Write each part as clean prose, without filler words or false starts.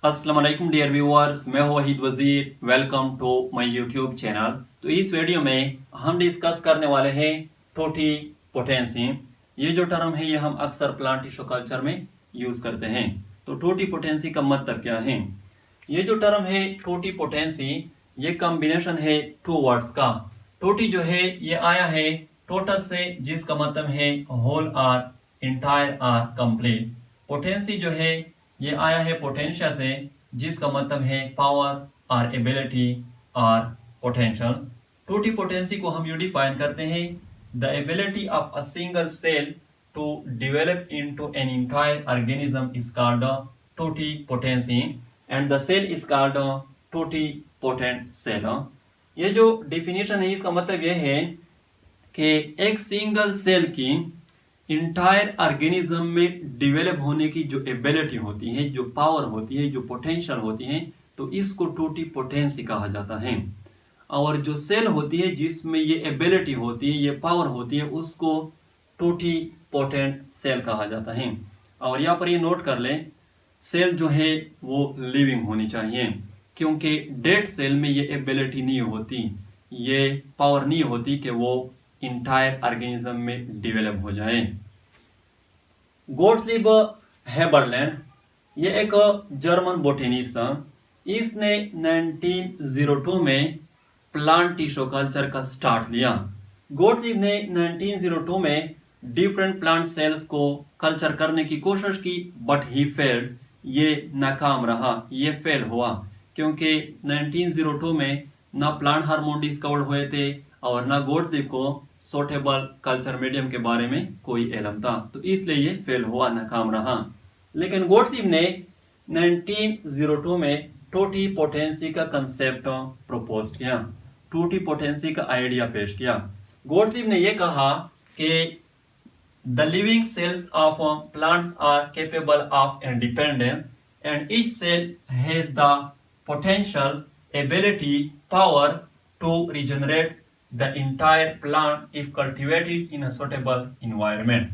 अस्सलाम वालेकुम dear viewers, मैं हूं Waheed Wazir. Welcome to my YouTube channel. तो इस वीडियो में हम डिस्कस करने वाले हैं टोटी पोटेंसी। ये जो टर्म है ये हम अक्सर प्लांट टिश्यू कल्चर में यूज करते हैं। तो टोटी पोटेंसी का मतलब क्या है? ये जो टर्म है टोटी पोटेंसी, ये कॉम्बिनेशन है टू वर्ड्स का। टोटी जो है ये आया है टोटस से, जिसका मतलब है whole or, entire or, complete. Potency जो है ये आया है पोटेंशियल से, जिसका मतलब है पावर और एबिलिटी और पोटेंशियल। टोटी पोटेंसी को हम यू डिफाइन करते हैं, the ability of a single cell to develop into an entire organism is called totipotency and the cell is called totipotent cell. ये जो डिफिनेशन है इसका मतलब यह है कि एक सिंगल सेल की इंटायर ऑर्गेनिज्म में डिवेलप होने की जो एबिलिटी होती है, जो पावर होती है, जो पोटेंशियल होती है, तो इसको टोटी पोटेंसी कहा जाता है। और जो सेल होती है जिसमें ये एबिलिटी होती है, ये पावर होती है, उसको टोटी पोटेंट सेल कहा जाता है। और यहाँ पर ये नोट कर लें, सेल जो है वो लिविंग होनी चाहिए, क्योंकि डेड सेल में ये एबिलिटी नहीं होती, ये पावर नहीं होती कि वो इंटायर ऑर्गेनिज्म में डिवेलप हो जाए। गोटलिब हेबरलैंड, ये एक जर्मन बोटेनिस्ट था। इसने 1902 में प्लांट टिश्यू कल्चर का स्टार्ट लिया। गोटलिब ने 1902 में डिफरेंट प्लांट सेल्स को कल्चर करने की कोशिश की, बट ही फेल्ड, ये नाकाम रहा, ये फेल हुआ, क्योंकि 1902 में ना प्लांट हार्मोन डिस्कवर्ड हुए थे और ना गोटलिब को सोटेबल कल्चर मीडियम के बारे में कोई इल्म था, तो इसलिए ये फेल हुआ, नाकाम रहा। लेकिन गोटलिब ने 1902 में टोटी पोटेंसी का कंसेप्ट प्रपोज किया, टोटी पोटेंसी का आइडिया पेश किया। गोटलिब ने यह कहा कि the living cells of plants are capable of independence and each cell has the potential, ability, power to regenerate the entire plant if cultivated in a suitable environment।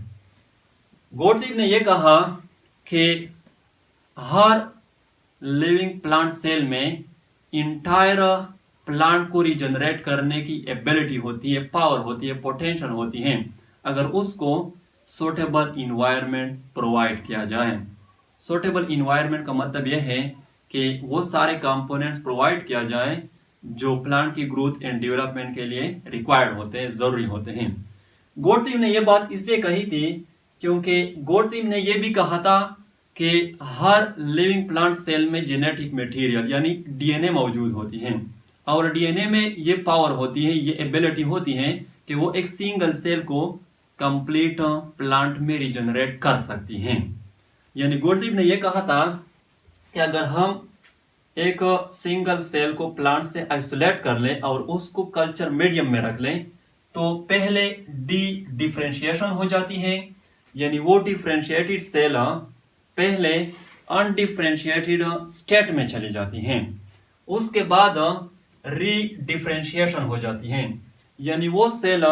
Gottlieb ने यह कहा कि हर लिविंग प्लांट सेल में entire plant को regenerate करने की ability होती है, पावर होती है, पोटेंशियल होती है, अगर उसको सुटेबल इन्वायरमेंट प्रोवाइड किया जाए। सुटेबल इन्वायरमेंट का मतलब यह है कि वो सारे कंपोनेंट्स प्रोवाइड किया जाए जो प्लांट की ग्रोथ एंड डेवलपमेंट के लिए रिक्वायर्ड होते हैं, जरूरी होते हैं। गोटलिब ने यह बात इसलिए कही थी क्योंकि गोटलिब ने यह भी कहा था कि हर लिविंग प्लांट सेल में जेनेटिक मटेरियल यानी डीएनए मौजूद होती है, और डीएनए में ये पावर होती है, ये एबिलिटी होती है कि वो एक सिंगल सेल को कंप्लीट प्लांट में रिजनरेट कर सकती हैं। यानी गोटलिब ने यह कहा था कि अगर हम एक सिंगल सेल को प्लांट से आइसोलेट कर लें और उसको कल्चर मीडियम में रख लें, तो पहले डिफरेंशिएशन हो जाती है, यानी वो डिफरेंशिएटेड सेल पहले अनडिफरेंशिएटेड स्टेट में चली जाती हैं। उसके बाद रीडिफरेंशिएशन हो जाती है, यानी वो सेल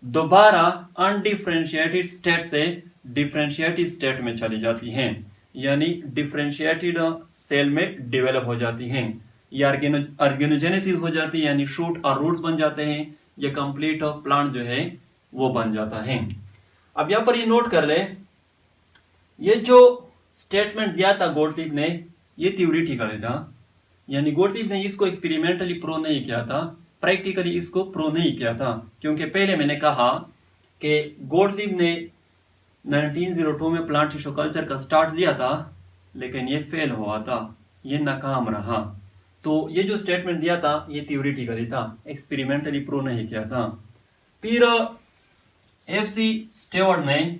दोबारा अनडिफरेंशिएटेड स्टेट से डिफरेंशिएटेड स्टेट में चली जाती हैं, यानी डिफरेंशिएटेड सेल में डेवलप हो जाती हैं। या ऑर्गेनोजेनेसिस हो जाती है, यानी शूट और रूट्स बन जाते हैं, ये कंप्लीट प्लांट जो है वो बन जाता है। अब यहां पर ये नोट कर ले, ये जो स्टेटमेंट दिया था गोटलिब ने, ये थ्योरेटिकल था, यानी गोटलिब ने इसको एक्सपेरिमेंटली प्रूव नहीं किया था, प्रैक्टिकली इसको प्रूव नहीं किया था, क्योंकि पहले मैंने कहा कि गोटलिब ने 1902 में प्लांट टिश्यू कल्चर का स्टार्ट लिया था, लेकिन ये फेल हुआ था, ये नाकाम रहा। तो ये जो स्टेटमेंट दिया था ये थ्योरेटिकली था, एक्सपेरिमेंटली प्रूव नहीं किया था। फिर एफसी स्टेवर्ट ने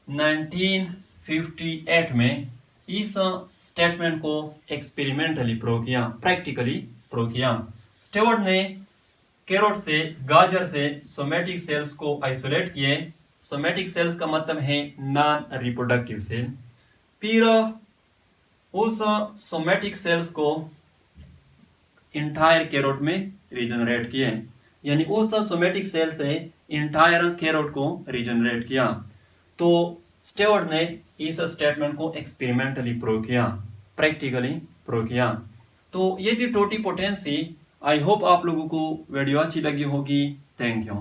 1958 में इस स्टेटमेंट को एक्सपेरिमेंटली प्रूव किया, प्रैक्टिकली प्रूव किया। स्टेवर्ट ने कैरोट से, गाजर से सोमेटिक सेल्स को आइसोलेट किए। सोमेटिक सेल्स का मतलब है नॉन रिप्रोडक्टिव सेल। फिर उस सोमेटिक सेल्स को इंटायर कैरोट में रिजनरेट किए, यानी उस सोमेटिक सेल से इंटायर कैरोट को रिजनरेट किया। तो स्टेवर्ट ने इस स्टेटमेंट को एक्सपेरिमेंटली प्रूव किया, प्रैक्टिकली प्रूव किया। तो ये थी टोटीपोटेंसी। आई होप आप लोगों को वीडियो अच्छी लगी होगी। Thank you.